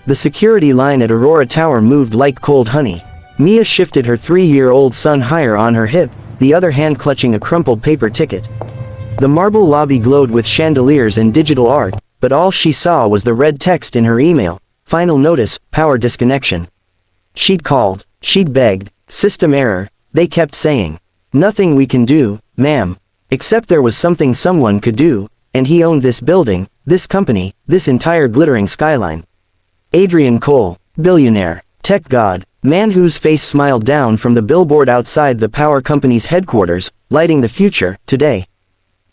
The security line at Aurora Tower moved like cold honey. Mia shifted her 3-year-old son higher on her hip, the other hand clutching a crumpled paper ticket. The marble lobby glowed with chandeliers and digital art, but all she saw was the red text in her email. Final notice, power disconnection. She'd called, she'd begged, system error, they kept saying. Nothing we can do, ma'am. Except there was something someone could do, and he owned this building, this company, this entire glittering skyline. Adrian Cole, billionaire, tech god, man whose face smiled down from the billboard outside the power company's headquarters, lighting the future, today.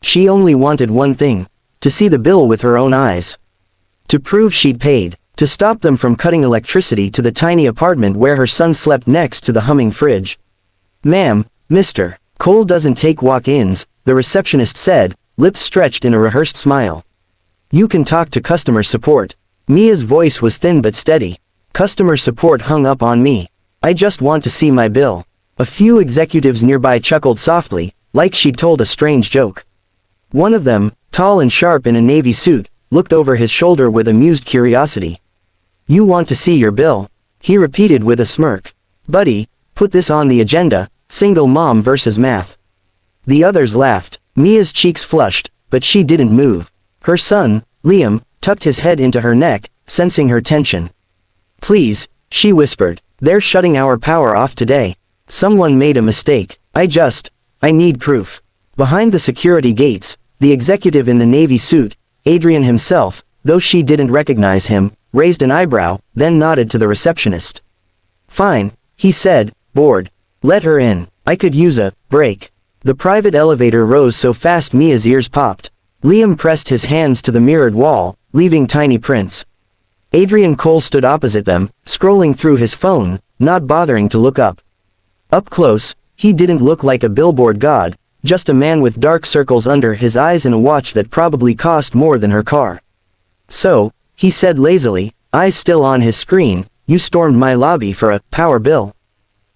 She only wanted one thing, to see the bill with her own eyes. To prove she'd paid, to stop them from cutting electricity to the tiny apartment where her son slept next to the humming fridge. Ma'am, Mr. Cole doesn't take walk-ins, the receptionist said, lips stretched in a rehearsed smile. You can talk to customer support. Mia's voice was thin but steady. Customer support hung up on me. I just want to see my bill. A few executives nearby chuckled softly, like she'd told a strange joke. One of them, tall and sharp in a navy suit, looked over his shoulder with amused curiosity. You want to see your bill? He repeated with a smirk. Buddy, put this on the agenda, single mom versus math. The others laughed. Mia's cheeks flushed, but she didn't move. Her son, Liam, tucked his head into her neck, sensing her tension. Please, she whispered, they're shutting our power off today. Someone made a mistake. I need proof. Behind the security gates, the executive in the navy suit, Adrian himself, though she didn't recognize him, raised an eyebrow, then nodded to the receptionist. Fine, he said, bored. Let her in. I could use a break. The private elevator rose so fast Mia's ears popped. Liam pressed his hands to the mirrored wall, leaving tiny prints. Adrian Cole stood opposite them, scrolling through his phone, not bothering to look up. Up close, he didn't look like a billboard god, just a man with dark circles under his eyes and a watch that probably cost more than her car. So, he said lazily, eyes still on his screen, you stormed my lobby for a power bill.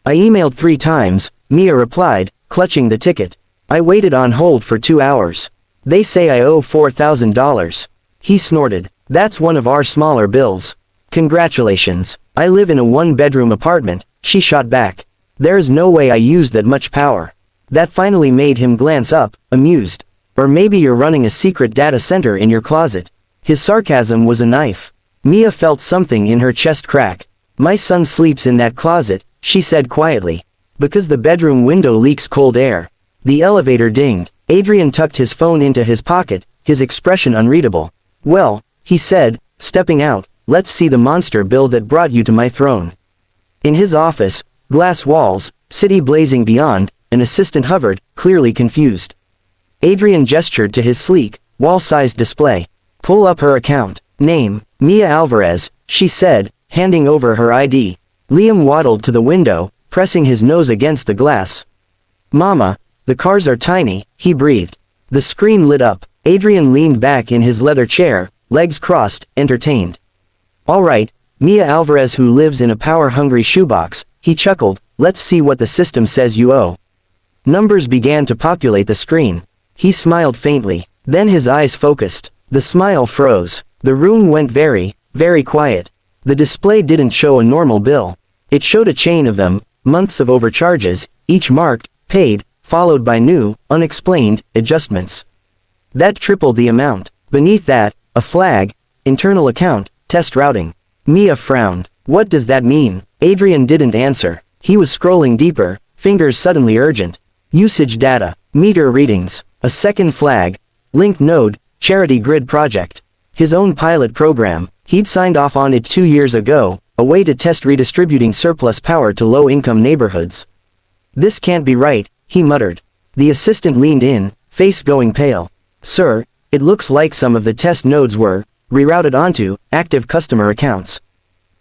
I emailed 3 times, Mia replied, clutching the ticket. I waited on hold for 2 hours. They say I owe $4,000. He snorted. That's one of our smaller bills. Congratulations. I live in a 1-bedroom apartment, she shot back. There's no way I used that much power. That finally made him glance up, amused. Or maybe you're running a secret data center in your closet. His sarcasm was a knife. Mia felt something in her chest crack. My son sleeps in that closet, she said quietly. Because the bedroom window leaks cold air. The elevator dinged. Adrian tucked his phone into his pocket, his expression unreadable. Well, he said, stepping out, let's see the monster bill that brought you to my throne. In his office, glass walls, city blazing beyond, an assistant hovered, clearly confused. Adrian gestured to his sleek, wall-sized display. Pull up her account. Name, Mia Alvarez, she said, handing over her ID. Liam waddled to the window, pressing his nose against the glass. Mama, the cars are tiny, he breathed. The screen lit up. Adrian leaned back in his leather chair, legs crossed, entertained. All right, Mia Alvarez who lives in a power-hungry shoebox, he chuckled, let's see what the system says you owe. Numbers began to populate the screen. He smiled faintly. Then his eyes focused. The smile froze. The room went very, very quiet. The display didn't show a normal bill. It showed a chain of them, months of overcharges, each marked, paid, followed by new, unexplained, adjustments. That tripled the amount. Beneath that, a flag, internal account, test routing. Mia frowned. What does that mean? Adrian didn't answer. He was scrolling deeper, fingers suddenly urgent. Usage data, meter readings, a second flag, linked node, charity grid project. His own pilot program, he'd signed off on it 2 years ago, a way to test redistributing surplus power to low-income neighborhoods. This can't be right, he muttered. The assistant leaned in, face going pale. Sir, it looks like some of the test nodes were rerouted onto active customer accounts.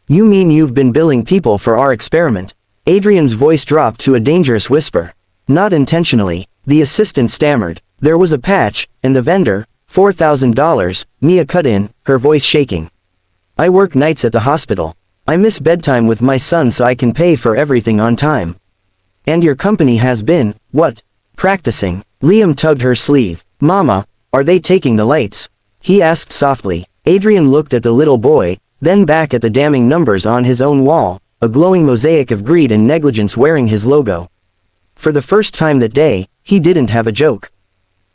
You mean you've been billing people for our experiment? Adrian's voice dropped to a dangerous whisper. Not intentionally, the assistant stammered. There was a patch, and the vendor, $4,000, Mia cut in, her voice shaking. I work nights at the hospital. I miss bedtime with my son so I can pay for everything on time. And your company has been, what? Practicing. Liam tugged her sleeve. Mama, are they taking the lights? He asked softly. Adrian looked at the little boy, then back at the damning numbers on his own wall, a glowing mosaic of greed and negligence wearing his logo. For the first time that day, he didn't have a joke.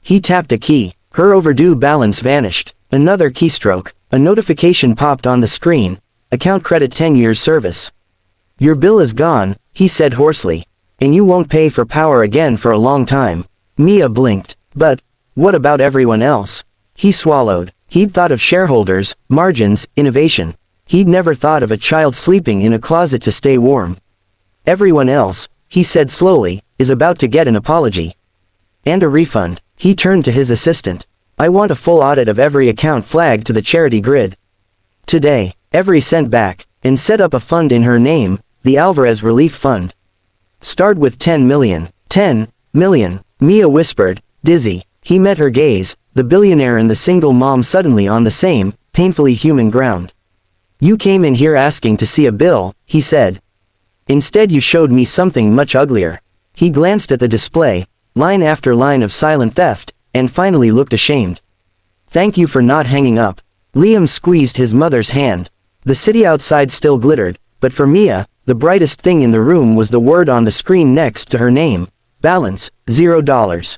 He tapped a key. Her overdue balance vanished. Another keystroke. A notification popped on the screen. Account credit 10 years service. Your bill is gone, he said hoarsely. And you won't pay for power again for a long time. Mia blinked. But what about everyone else? He swallowed. He'd thought of shareholders, margins, innovation. He'd never thought of a child sleeping in a closet to stay warm. Everyone else, he said slowly, is about to get an apology. And a refund. He turned to his assistant. I want a full audit of every account flagged to the charity grid. Today, every cent back, and set up a fund in her name, the Alvarez Relief Fund. Start with 10 million. 10 million, Mia whispered, dizzy. He met her gaze, the billionaire and the single mom suddenly on the same, painfully human ground. You came in here asking to see a bill, he said. Instead you showed me something much uglier. He glanced at the display, line after line of silent theft, and finally looked ashamed. Thank you for not hanging up. Liam squeezed his mother's hand. The city outside still glittered, but for Mia, the brightest thing in the room was the word on the screen next to her name. Balance, $0.